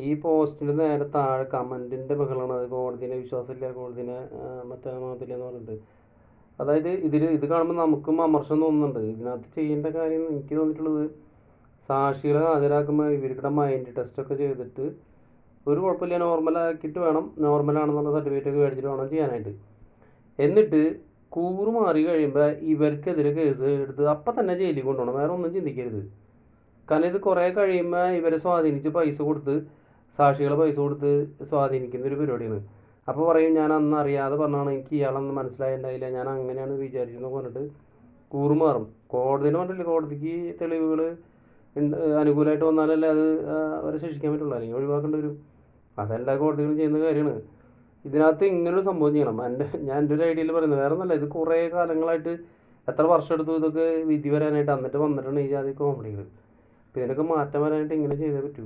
ഈ പോസ്റ്റിന് നേരെ താഴെ കമൻറ്റിൻ്റെ ബഹളമാണ്. അത് കോടതിനെ വിശ്വാസമില്ല, കോടതിനെ മറ്റേ മാതില്ല എന്ന് പറഞ്ഞിട്ട്. അതായത് ഇത് കാണുമ്പോൾ നമുക്കും അമർഷം തോന്നുന്നുണ്ട്. ഇതിനകത്ത് ചെയ്യേണ്ട കാര്യം എനിക്ക് തോന്നിയിട്ടുള്ളത്, സാക്ഷികളെ ഹാജരാക്കുമ്പോൾ ഇവർക്കിടെ മൈൻഡ് ടെസ്റ്റൊക്കെ ചെയ്തിട്ട് ഒരു കുഴപ്പമില്ല നോർമലാക്കിയിട്ട് വേണം, നോർമലാണെന്നുള്ള സർട്ടിഫിക്കറ്റ് മേടിച്ചിട്ട് വേണം ചെയ്യാനായിട്ട്. എന്നിട്ട് കൂറ് മാറി കഴിയുമ്പോൾ ഇവർക്കെതിരെ കേസ് എടുത്ത് അപ്പം തന്നെ ജയിലിൽ കൊണ്ടുപോകണം. വേറെ ഒന്നും ചിന്തിക്കരുത്. കാരണം ഇത് കുറേ കഴിയുമ്പോൾ ഇവരെ സ്വാധീനിച്ച് പൈസ കൊടുത്ത്, സാക്ഷികളെ പൈസ കൊടുത്ത് സ്വാധീനിക്കുന്ന ഒരു പരിപാടിയാണ്. അപ്പോൾ പറയും ഞാൻ അന്ന് അറിയാതെ പറഞ്ഞാണ്, എനിക്ക് ഇയാളൊന്നും മനസ്സിലായിട്ടുണ്ടായില്ല, ഞാൻ അങ്ങനെയാണ് വിചാരിച്ചെന്ന് പറഞ്ഞിട്ട് കൂറുമാറും. കോടതിനെ പറഞ്ഞില്ല, കോടതിക്ക് തെളിവുകൾ അനുകൂലമായിട്ട് വന്നാലല്ലേ അത് അവരെ ശിക്ഷിക്കാൻ പറ്റുള്ളൂ, അല്ലെങ്കിൽ ഒഴിവാക്കേണ്ടി വരും. അതെല്ലാ കോടതികളും ചെയ്യുന്ന കാര്യമാണ്. ഇതിനകത്ത് ഇങ്ങനൊരു സംഭവം ചെയ്യണം. എൻ്റെ ഒരു ഐഡിയയിൽ പറയുന്നത് വേറെ ഒന്നല്ല, ഇത് കുറേ കാലങ്ങളായിട്ട് എത്ര വർഷം എടുത്തു ഇതൊക്കെ വിധി വരാനായിട്ട്, എന്നിട്ട് വന്നിട്ടാണ് ഈ ജാതി കോമഡികൾ. അപ്പോൾ ഇതിനൊക്കെ മാറ്റം വരാനായിട്ട് ഇങ്ങനെ ചെയ്തേ പറ്റൂ.